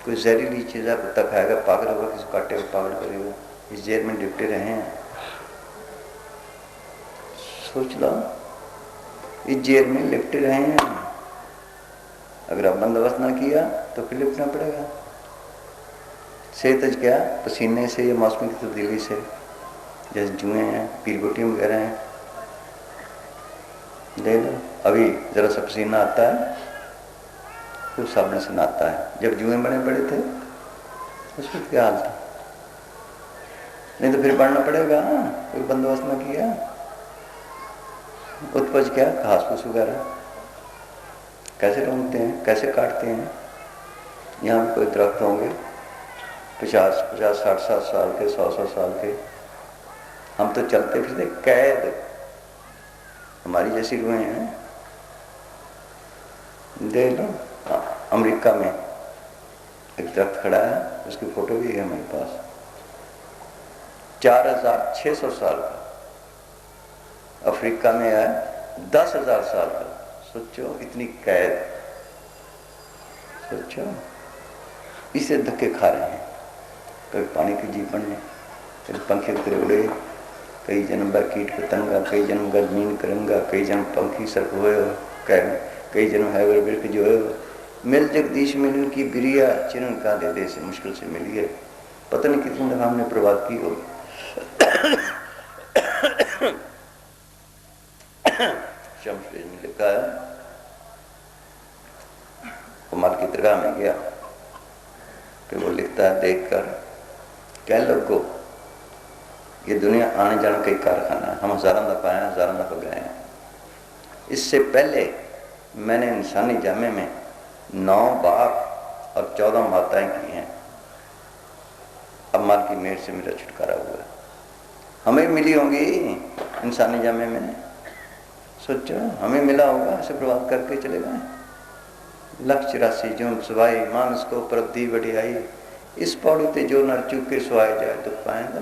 कोई जहरीली चीज़ है, कुत्ता खाएगा, पागल होगा, किसी काटे को पागल करेगा। इस जेर में लिपटे रहे हैं। सोच लो, इस जेर में लिपटे रहे हैं। अगर आप बंदोबस्त ना किया तो फिर लिपटना पड़ेगा। सेहत क्या? पसीने से या मौसम की तब्दीली से, जैसे जुएँ हैं, पीरगोटियाँ वगैरह हैं। देख लो, अभी ज़रा सा पसीना आता है तो साबुन से नहाता है। जब जुएँ बने पड़े थे उस वक्त क्या हाल था? नहीं तो फिर बढ़ना पड़ेगा, कोई बंदोबस्त ना किया। उत्पज क्या? घास फूस वगैरह कैसे ढूंढते हैं, कैसे काटते हैं। यहाँ भी कोई दरख्त होंगे 50, 60 साल के, 100 साल के, हम तो चलते फिरते कैद, हमारी जैसी रूहें हैं। देख लो, अमेरिका में एक दरख्त खड़ा है, उसकी फोटो भी है हमारे पास, 4600 साल का। अफ्रीका में है 10,000 साल का। सोचो इतनी कैद, सोचो इसे धक्के खा रहे हैं। कभी पानी की जीप बनने, कभी पंखे उतरे उड़े, कई जन्म बार कीट पतंगा, कई जन्म गर्मीन करंगा, कई जन्म पंखी सर्प होए, कई जन्म हैवर बिरख जो है। मिल जगदीश मिलन की बिरिया, चिरन का दे दे से मुश्किल से मिली है। पता नहीं कितनी दफा हमने प्रभात की होगी। शमशेर में लिखा है, कुमार की दरगाह में गया, फिर वो लिखता है देखकर, क्या लोगों ये दुनिया आने जाने का ही कारखाना है। हम हज़ारों दफ़ा आए, हज़ारों दफ़ा गए हैं। इससे पहले मैंने इंसानी जामे में 9 बाप और 14 माताएं की हैं। अब माल की मेहर से मेरा छुटकारा हुआ। हमें मिली होंगी इंसानी जामे में, सोचो हमें मिला होगा, ऐसे प्रभाव करके चले गए। 184 जो सवाई मानस को उपलब्धि बढ़ियाई, इस पौड़ी ते जो नर चुके सुहाए जाए दुख पाएंगा।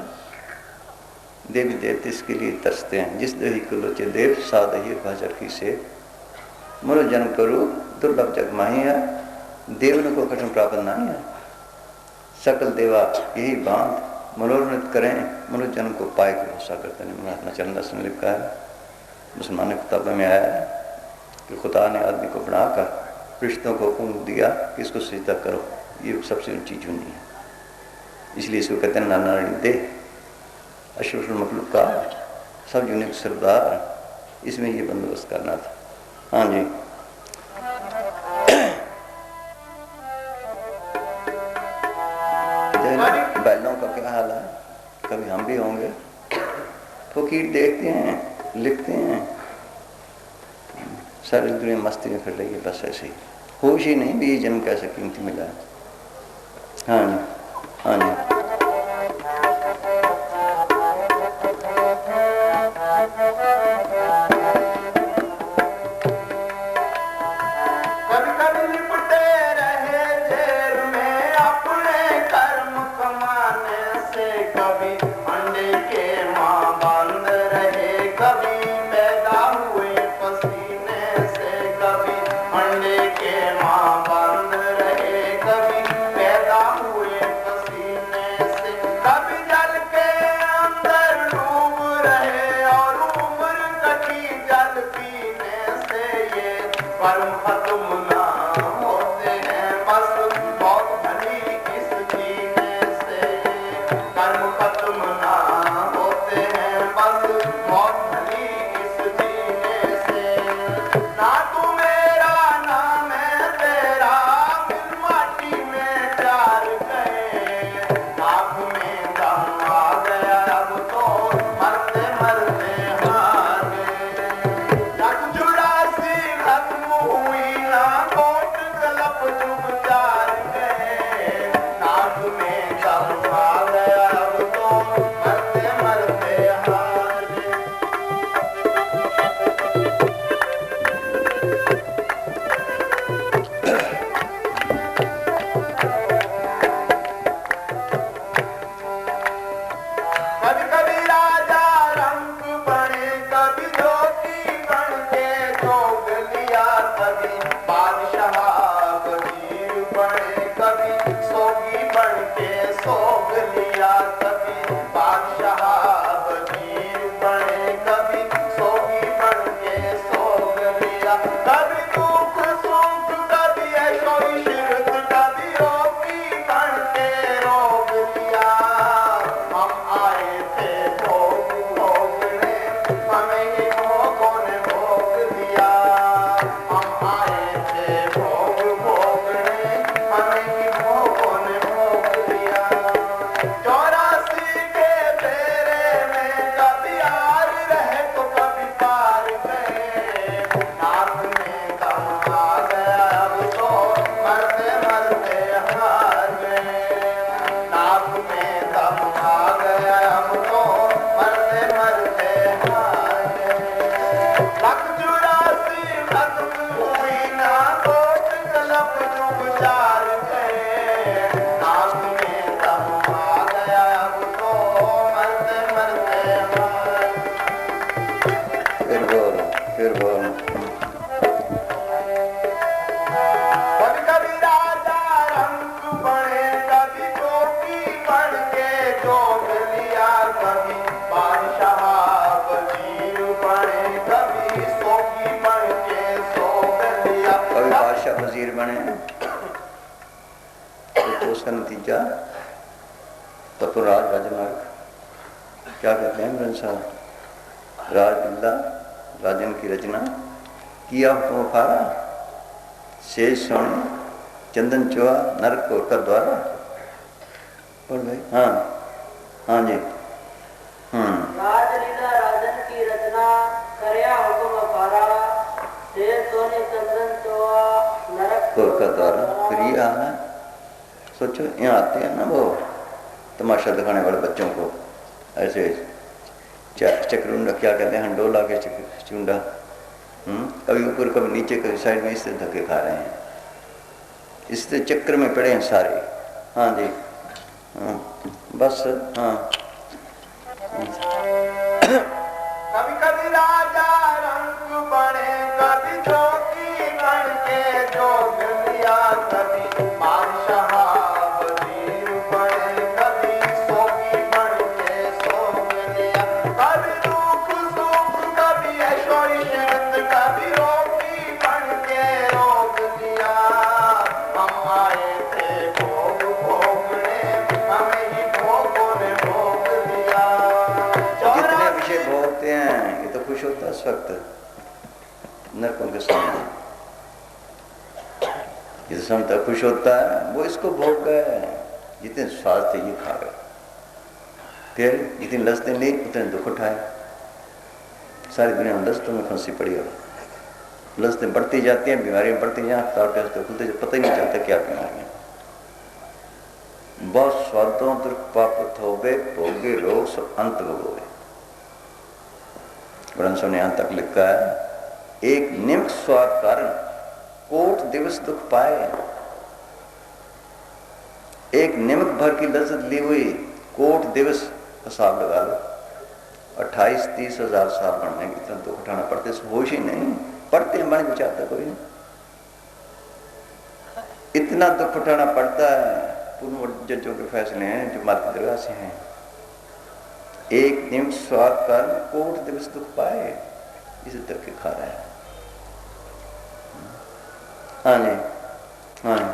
देवी देवते इसके लिए तरसते हैं। जिस दही को लोचे देव सादही भाजर की से मनो जन्म करो दुर्लभ जग माही है, देवन को कठिन प्राप्त नहीं है। सकल देवा यही बांध मनोरथ करें, मनो जन्म को पाए के भरोसा करते हैं। महात्मा चरणदास ने लिखा है, मुसलमान किताबों में आया है कि खुदा ने आदमी को बनाकर रिश्तों को हुक्म दिया कि इसको सिजदा करो, ये सबसे ऊंची चुनी है। इसलिए इसको कहते हैं नाना दे अशरफुल मखलूक का सब यूनिक सरदार। इसमें ये बंदोबस्त करना था। हाँ जी, बैलों का क्या हाल है, कभी हम भी होंगे। फकीर देखते हैं, लिखते हैं, सारी दुनिया मस्ती में फिर रही है, बस ऐसे ही। होश ही नहीं भी ये जन्म कैसे कीमती मिला है। हाँ जी, हाँ जी। उसका नतीजा तत्वराज राजमार्ग क्या कहते हैं ग्रंथ साहब, राजबिल्ला राजन की रचना किया हुक्म फारा, शेष सोने चंदन चुहा नरक को का द्वारा। पढ़ भाई। हाँ हाँ जी, राजलीला राजन की रचना करया हुक्म अपारा से सोने चंदन चोआ नरक का द्वारा। फिर ये आना सोचो, यहाँ आते हैं ना वो तमाशा दिखाने वाले बच्चों को, ऐसे चक्रुंडा क्या कहते हैं, हंडोला के चुंडा, कभी ऊपर कभी नीचे कभी साइड में, इससे धक्के खा रहे हैं, इससे चक्कर में पड़े हैं सारे। हाँ जी, हाँ बस, हाँ कभी कभी राजा रंग बने, कभी जोगी बन के जोग लिया, कभी बादशाह वजीर बने, कभी सोगी बन के सोग लिया, कभी दुख सुख, कभी ऐश्वर्य, कभी रोगी बन के रोग लिया। हम आए थे भोग भोगने, हमें ही भोगों ने भोग लिया। जितने विषय भोगते हैं ये तो खुश होता है इस वक्त नरकों के सामने, जिस समय तक खुश होता है वो इसको भोग गए, जितने स्वाद थे ये खा गए, फिर जितनी लज्जतें ली उतने दुख उठाए। सारी दुनिया में लज्जतों में फंसी पड़ी हो, लज्जतें बढ़ती जाती हैं, बीमारियां बढ़ती जाए, खुलते पता ही नहीं चलता क्या बीमारियां। बहुत स्वादों दुख पाप थोबे भोगे रोग सब अंत भोगे। ग्रंथों ने यहां तक लिखा है, एक निम्न स्वाद कारण कोट दिवस दुख पाए। एक निमक भर की लज्जत ली हुई कोट दिवस हिसाब लगा लो, 28-30 हजार साल बढ़ने की इतना दुख उठाना पड़ते, होश ही नहीं पढ़ते हैं, बन चाहता कोई नहीं, इतना दुख उठाना पड़ता है। पूर्ण जजों के फैसले हैं जो माता दरगाह से हैं। एक निम्न स्वाद कर कोट दिवस दुख पाए, इसे धक्के खा रहा है। हाँ जी, हाँ जी।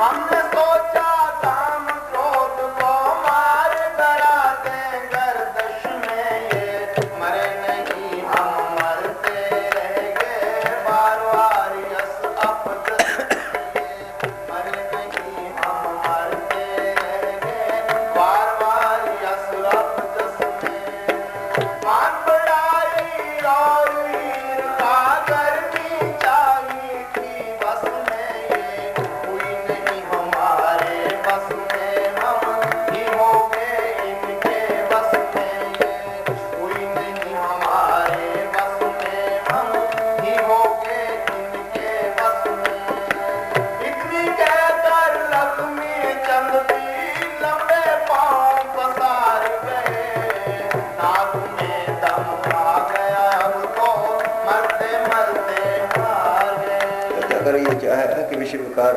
हमने सोचा काम क्रोध को मार डरा दें गर्दश में, ये मरे नहीं हम मरते रहेंगे बार बार यस अपजस में, मरे नहीं हम मरते रहेंगे बार बार यस अपजस में। मान बढ़ाई और वीर का गर्मी चाहिए थी बस में, ये कोई नहीं हमारे बस में, हम ही हो गए इनके बस में, ये कोई नहीं हमारे बस में, हम ही हो गए इनके बस में। इतनी कहकर लक्ष्मी चंद भी लंबे पांव पसार गए, नाक में दम आ गया अब तो मरते मरते हार गए। अगर ये चाहे कि विषय विकार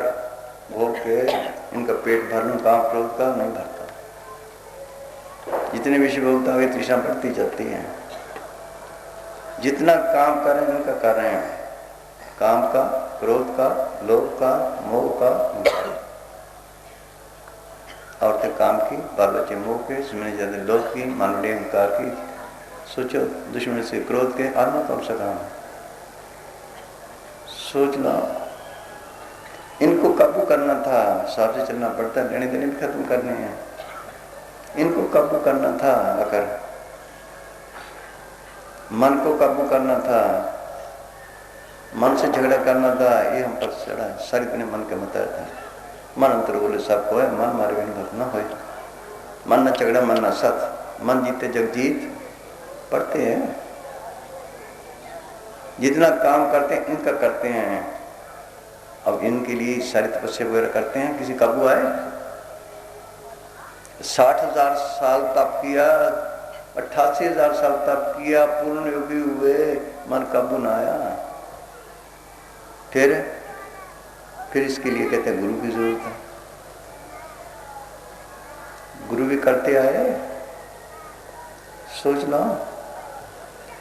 भोग के इनका पेट भरना, काम क्रोध का नहीं भरता, जितने विषय भोगता है तृष्णा बढ़ती जाती है। जितना काम करें इनका कर रहे हैं, काम का, क्रोध का, लोभ का, मोह का, औरतें काम की, बाल बच्चे मोह के, सुनने ज्यादा लोभ की, मानवीय अहंकार की। सोचो दुश्मन से क्रोध के आत्मा कौन सा काम है, सोच लो। इनको काबू करना था, साफ से चलना पड़ता, लेने देने भी खत्म करने हैं, इनको काबू करना था। अगर मन को काबू करना था, मन से झगड़ा करना था, ये हम पर चढ़ा, सारी दुनिया मन के मत था। मन अंतर बोले सब को है, मन मारे बिन भक्त न होए, मन न झगड़ा मन न सत, मन जीते जग जीत पढ़ते हैं। जितना काम करते हैं इनका करते हैं, अब इनके लिए सारी तपस्या वगैरह करते हैं, किसी काबू आए? 60,000 साल तप किया, 88,000 साल तप किया, पूर्ण योगी हुए, मन काबू ना आया। फिर इसके लिए कहते हैं गुरु की जरूरत है। गुरु भी करते आए, सोच लो।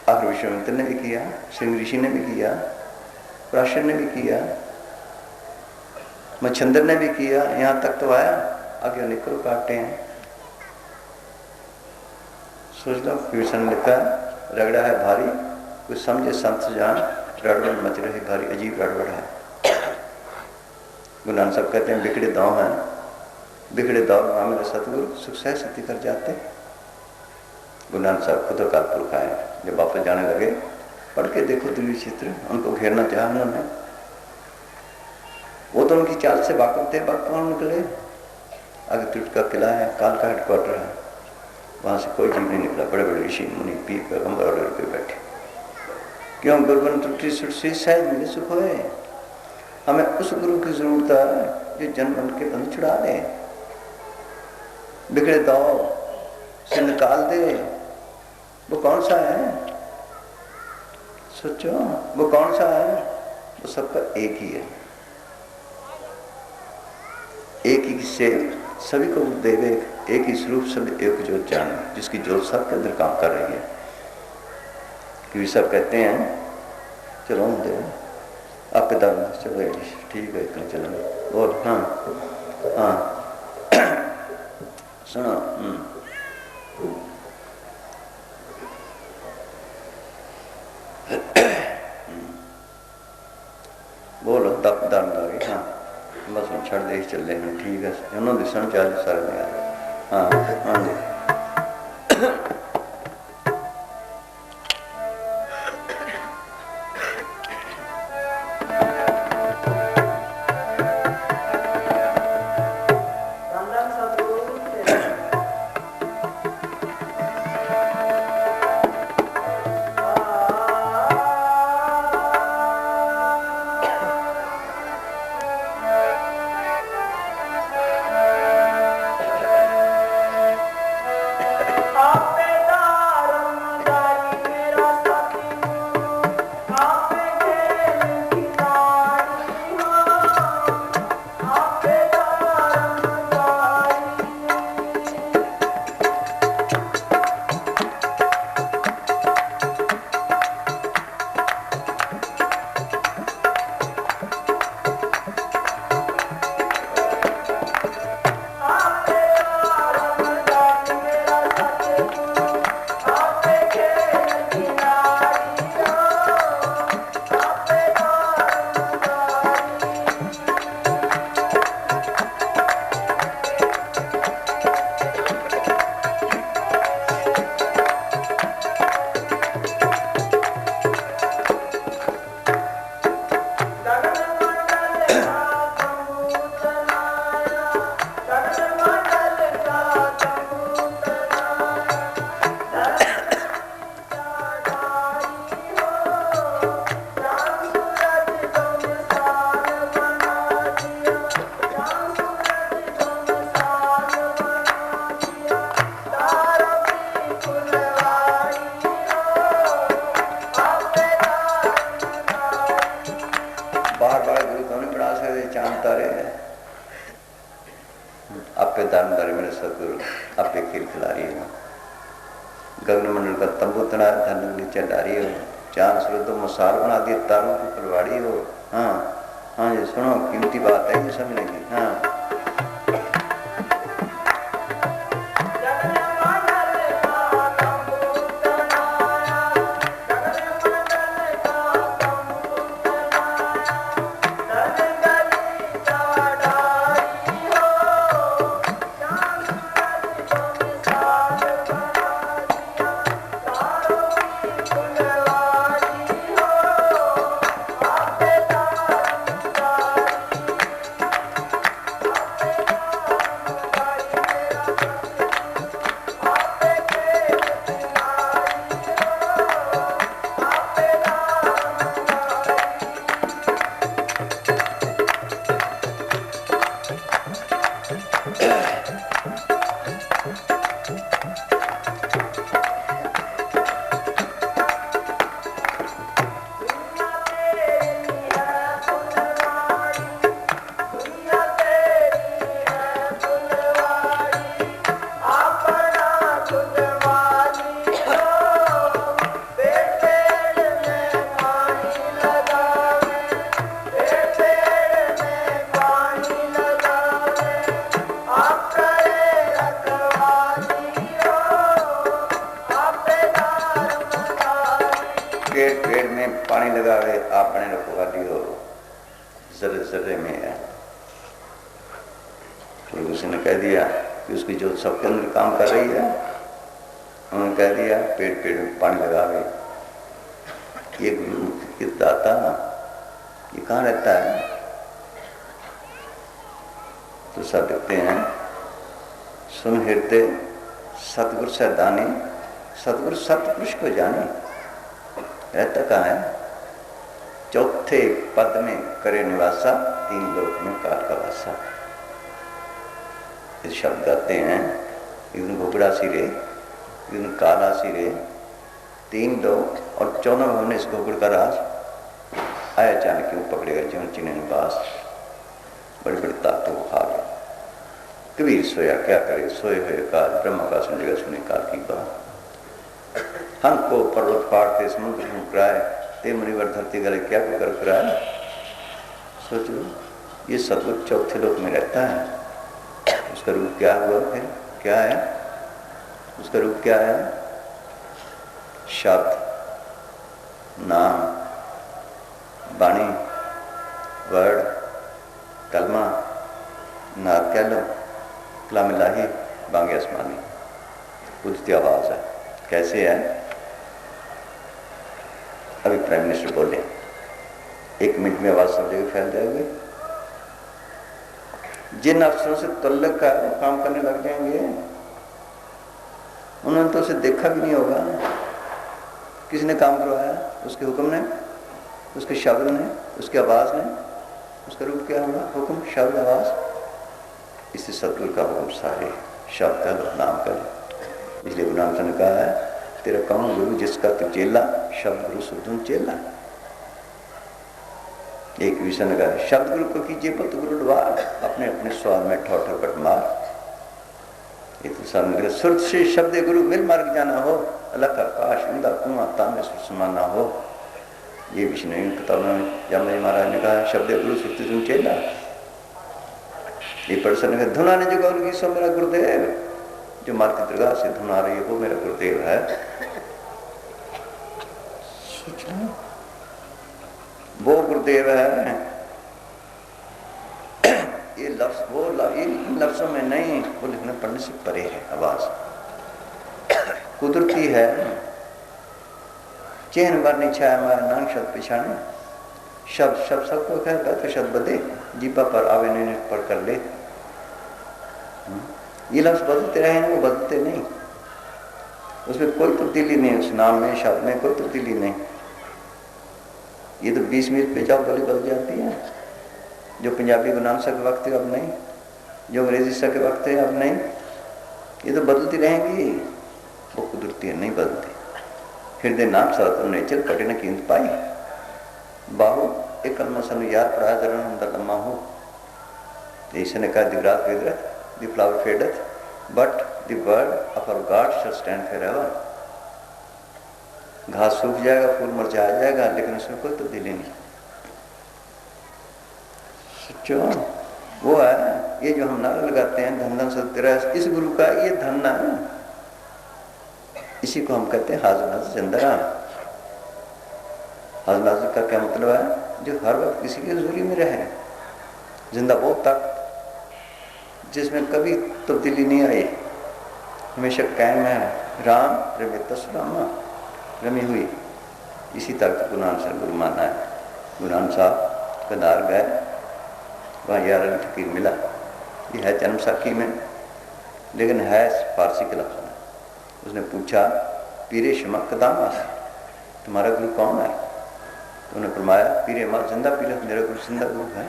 आखिर विश्वामित्र ने भी किया, सिंह ऋषि ने भी किया, पराशर ने भी किया, मच्छंदर ने भी किया, यहां तक तो आया, आगे निकलो काटते हैं। सोच लो कृष्ण ने लिखा रगड़ा है भारी, कुछ समझे संत जान, रड़बड़ मच रही भारी, अजीब रड़बड़ है। गुरु नानक साहब कहते हैं बिगड़े दांव हैं, बिगड़े दांव में मेरे सतगुरु सुख सहज सिद्धि कर जाते। गुरु नानक साहब खुद अकाल पुरख आए, जब वापस जाने लगे पढ़ के देखो दिव्य चित्र, उनको घेरना चाहा उन्होंने, वो तो उनकी चाल से वाकफ थे। वक्त कौन निकले, आगे त्रिट का किला है, काल का हेडक्वार्टर है, वहां से कोई जीव नहीं निकला। बड़े बड़े ऋषि मुनि पीर पैगंबर और पे बैठे, क्यों गुरुवन त्रुटि सुटि सहज मिले सुख होए। हमें उस गुरु की जरूरत है जो जन्म मन के बंध छुड़ा दे, बिगड़े दाव से निकाल दे। वो कौन सा है, सोचो वो कौन सा है? वो सबका एक ही है, एक ही से सभी को देवे, एक ही स्वरूप सभी एक ज्योत जाने, जिसकी ज्योत सबके अंदर काम कर रही है। क्योंकि सब कहते हैं चलो दे आप चलो ठीक है इतना चलेंगे। और हाँ हाँ सुनो बोलो दप दानदारी। हाँ बस हम छड़ दे चल रहे हैं, ठीक है उन्होंने दिसन चाल सारे में आ। हाँ हाँ जी जर्रे में है। फिर किसी ने कह दिया कि उसकी जो सबके अंदर काम कर रही है, उन्होंने कह दिया पेट पेट में पानी लगा गए, ये गुरु के दाता ये कहाँ रहता है? तो सब लिखते हैं, सुन हृदय सतगुरु से दानी, सतगुरु सतपुरुष को जाने। रहता कहाँ है? चौथे पद में करे निवासा, 3 लोक में काल का वासा। इस शब्द गाते हैं, एक दिन घुघरा सिरे, एक दिन काला सिरे, 3 लोग और 14 भवन इस घुघड़ का राज आया। अचानक क्यों पकड़ेगा जीवन चिन्ह निवास, बड़ी बड़ी ताकतों को खा गया। कबीर सोया क्या करे, सोए हुए काल ब्रह्म का सुनेगा, सुने काल की बात। हम को पर्वत फाड़ते समुद्र में कराए, ते मुनिवर धरती गले क्या कर कराए। सोचो, ये सतगुरु चौथे लोक में रहता है। उसका रूप क्या हुआ? फिर क्या है उसका रूप? क्या है? शब्द, नाम, वाणी, वर्ड, कलमा, नाद कह लो, कलाम इलाही, बांगे आसमानी, कुदरती आवाज है। कैसे है? अभी प्राइम मिनिस्टर बोले, 1 मिनट में आवाज सब जगह फैल जाएगी। जिन अफसरों से तल्लक का काम करने लग जाएंगे, उन्होंने तो उसे देखा भी नहीं होगा। किसी ने काम करवाया, उसके हुक्म ने, उसके शब्द ने, उसकी आवाज ने। उसका रूप क्या होगा? हुक्म, शब्द, आवाज। इससे सतगुरु का हुक्म सारे शब्द का नाम कर। इसलिए गुरु नानक ने कहा है, तेरा कौन गुरु जिसका तू चेला, शब्द गुरु सुधुन चेला। एक विषय ने कहा, शब्द गुरु को कीजिए पत गुरु द्वार, अपने अपने स्वाद में ठोठर पट मार। ये तो सामने सुरत से शब्द गुरु मिल मार्ग जाना हो, अलग आकाश इंदा कुआं तामे सुर समाना हो। ये विष्णु किताबों में जामनी महाराज ने कहा, शब्द गुरु सुरत सुन चेला। ये पर्सन ने धुना ने जो गौर की, सो मेरा गुरुदेव, जो मार्ग की दरगाह से धुन आ रही है वो मेरा गुरुदेव है। वो गुरुदेव है। ये लफ्ज वो इन लफ्जों में नहीं, वो लिखने पढ़ने से परे है। आवाज कुदरती है। चैन बार नहीं छाया हमारा नाम शब्द पिछाने। शब्द शब्द सबको कहता तो शब्द बदे, जीपा पर आवे नहीं पढ़ कर ले। ये लफ्ज बदलते रहे, वो बदलते नहीं। उसमें कोई तब्दीली नहीं, उस नाम में शब्द में कोई तब्दीली नहीं। ये तो 20 मिनट पे जाओ गली बदल जाती है। जो पंजाबी गुनाम सा के वक्त है अब नहीं, जो अंग्रेजी सा के वक्त है अब नहीं। ये तो बदलती रहेंगी, वो कुदरती है, नहीं बदलती। हृदय नाम सातों नेचर कटे न कीमत पाई। बाहु एक कलमा सनु यार पढ़ा जरण अंदर लम्मा हो। ईश्वर ने कहा, दिग्रात विदरत, the flower fadeth, but the word of our God shall stand forever. घास सूख जाएगा, फूल मुरझा जाएगा, लेकिन उसमें कोई तब्दीली नहीं। सच्चो वो है। ये जो हम नारा लगाते हैं, धन धन सत्य, इस गुरु का ये धन है। इसी को हम कहते हैं हाजिर नाजिर जिंदा। हाजिर नाजिर का क्या मतलब है? जो हर वक्त किसी की हजूरी में रहे। जिंदा वो तक जिसमें कभी तब्दीली नहीं आई, हमेशा कायम है। राम रमित रामा, रमी हुई। इसी तरह गुरु नानक से गुरु माना है। गुरु नानक साहब कदार गए, वहाँ 11 फकीर मिला। ये है जन्म साखी में, लेकिन है फारसी के लफ्ज़ में। उसने पूछा, पीरे शमा कदामा, तुम्हारा गुरु कौन है? तो उन्होंने फरमाया, पीरे माँ जिंदा पीरे, मेरा गुरु जिंदा गुरु है।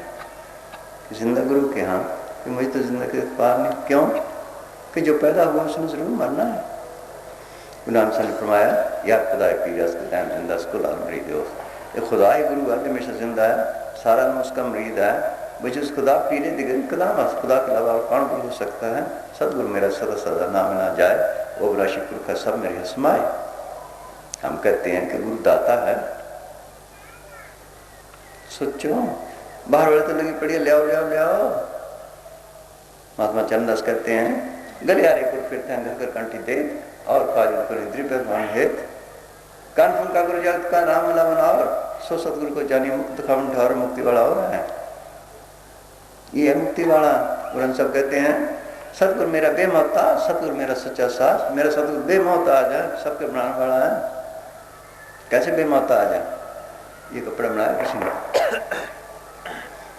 जिंदा गुरु के यहाँ कि मुझे तो जिंदगी पार नहीं। क्यों? कि जो पैदा हुआ उसने जरूर मरना है। गुरु नानक साहब ने फरमाया, यार खुदा पीर जिंदा उसको लाल मरीद हो। ये खुदा ही गुरु है, हमेशा जिंदा है, सारा में उसका मरीद है। मुझे उस खुदा पीरे दिगर कदाम, खुदा के अलावा कौन गुरु हो सकता है? सदगुरु मेरा सदा सदा नाम ना जाए, वो बड़ा शिक्र का सब मेरे हसमाए। हम कहते हैं कि गुरु दाता है। सोचो, बाहर वाले तो लगी पड़ी, ले आओ ले आओ ले आओ। महात्मा चरणदास कहते हैं, गलियारे को फिरते हैं घर घर कंठी दे, और काजल पर इंद्री पर मान हेत, कान फुनका गुरु जगत का राम मिला बनाओ, सो सतगुरु को जानी मुक्त खावन ठावर मुक्ति वाला हो रहा है। ये है मुक्ति वाला। और सब कहते हैं सतगुरु मेरा बेमोहताज, सतगुरु मेरा सच्चा साथ, मेरा सतगुरु बेमोहताज है, सबके बनाने वाला है। कैसे बेमोहताज है? ये कपड़ा बनाया किसी ने,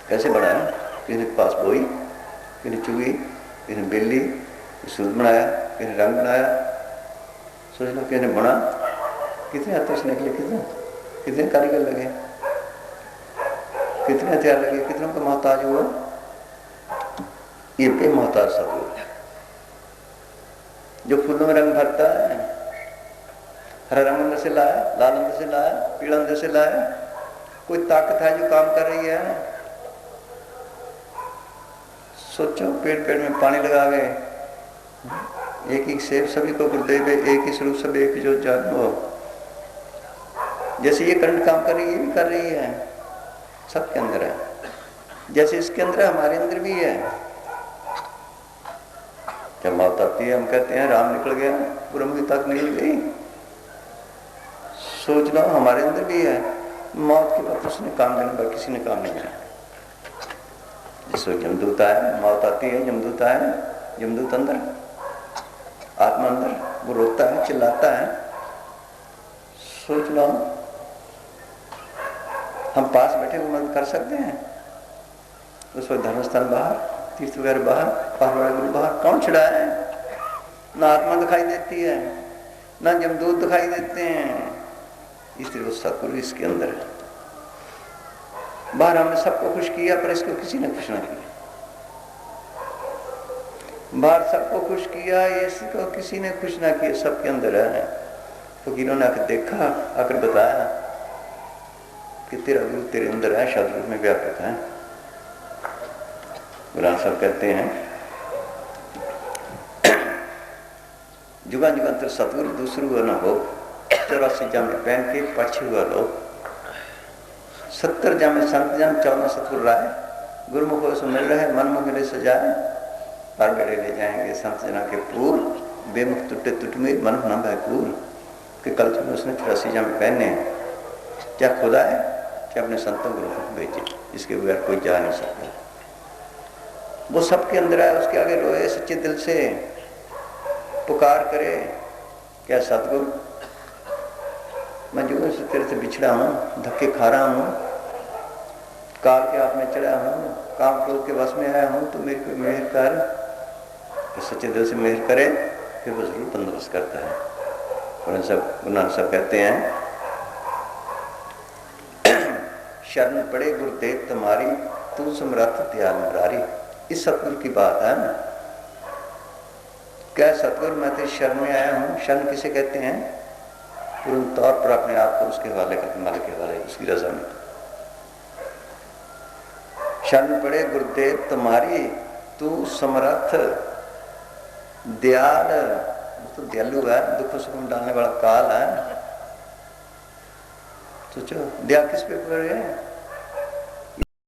कैसे बनाया? किसी ने पास बोई, किसी ने चुगी, किसी ने बिल्ली, सूद बनाया, किसी ने रंग बनाया, सोच लो किसी ने बुना। कितने हाथों से निकले, कितने कारीगर लगे, कितने हथियार लगे, कितनों का मोहताज हुआ? ये बेमोहताज सतगुरु जो फूलों में रंग भरता है, हरा रंग अंदर से लाया, लाल अंदर से लाया, पीला अंदर से लाया, कोई ताकत है जो काम कर रही है। सोचो पेड़ पेड़ में पानी लगावे, एक ही सेब सभी को गुरुदेव, एक ही स्वरूप सब एक जो जानो। जैसे ये करंट काम कर रही है, ये भी कर रही है, सबके अंदर है। जैसे इसके अंदर है, हमारे अंदर भी है। जब मौत आती है हम कहते हैं राम निकल गया, ब्रह्म की ताकत निकल गई। सोच लो हमारे अंदर भी है। मौत के बाद उसने काम करने पर किसी ने काम नहीं किया। जिसको यमदूत है, मौत आती है, यमदूत है, यमदूत अंदर, आत्मा अंदर, वो रोता है, चिल्लाता है। सोच लो हम पास बैठे वो मदद कर सकते हैं? उस वक्त धर्मस्थान बाहर, तीर्थ वगैरह बाहर, पहाड़ गुरु बाहर, कौन छिड़ा है? ना आत्मा दिखाई देती है, ना यमदूत दिखाई देते हैं। इसलिए वो सतगुरु इसके अंदर है। बाहर हमने सबको खुश किया पर इसको किसी ने खुश ना किया। बाहर सबको खुश किया, इसको किसी ने खुश ना किया, सबके अंदर है। फकीरों ने आकर देखा, आकर बताया कि तेरा गुरु तेरे अंदर है, शब्द रूप में व्यापक है। गुरु साहब कहते हैं जुगा जुगांतर सतगुरु दूसरू हुआ न हो, 84 जामे पहन के पाछे हुआ लोग, 70 जामे संत जन, 14 सतगुरु राय, गुरुमुखों से मिल रहे, मन मुख मिले सजाए, पर बेड़े ले जाएंगे संत जना के पूर, बेमुख टुटे टुटमे मन न भयपूर। कि कल तुमने उसने 84 जामे पहने हैं, क्या खुदा है क्या अपने संतों को भेजे, इसके बगैर कोई जा नहीं सकता। वो सबके अंदर है, उसके आगे रोए सच्चे दिल से, पुकार करे, क्या सतगुरु मैं जुगों से तेरे से बिछड़ा हूँ, धक्के खा रहा हूँ, काल के आप में चढ़ा हूँ, काम क्रोध के वश में आया हूँ, तो मेरे को मेहर कर। तो सच्चे दिल से मेहर करे, फिर वो जरूर बंदोबस्त करता है। और सब गुरु सब कहते हैं शरण पड़े गुरुदेव तुम्हारी, तू समर्थ दयाल मुरारी। इस सतगुरु की बात है। क्या सतगुरु मैं तेरी शरण में आया हूँ? शरण किसे कहते हैं? पूर्ण तौर पर अपने आप को उसके हवाले करके, मालिक के हवाले, उसकी रजा में। शरण पड़े गुरुदेव तुम्हारी, तू समर्थ दयाल, तो दयालु है, दुख सुख में डालने वाला काल है। सोचो दया किस पे पड़ रहे हैं?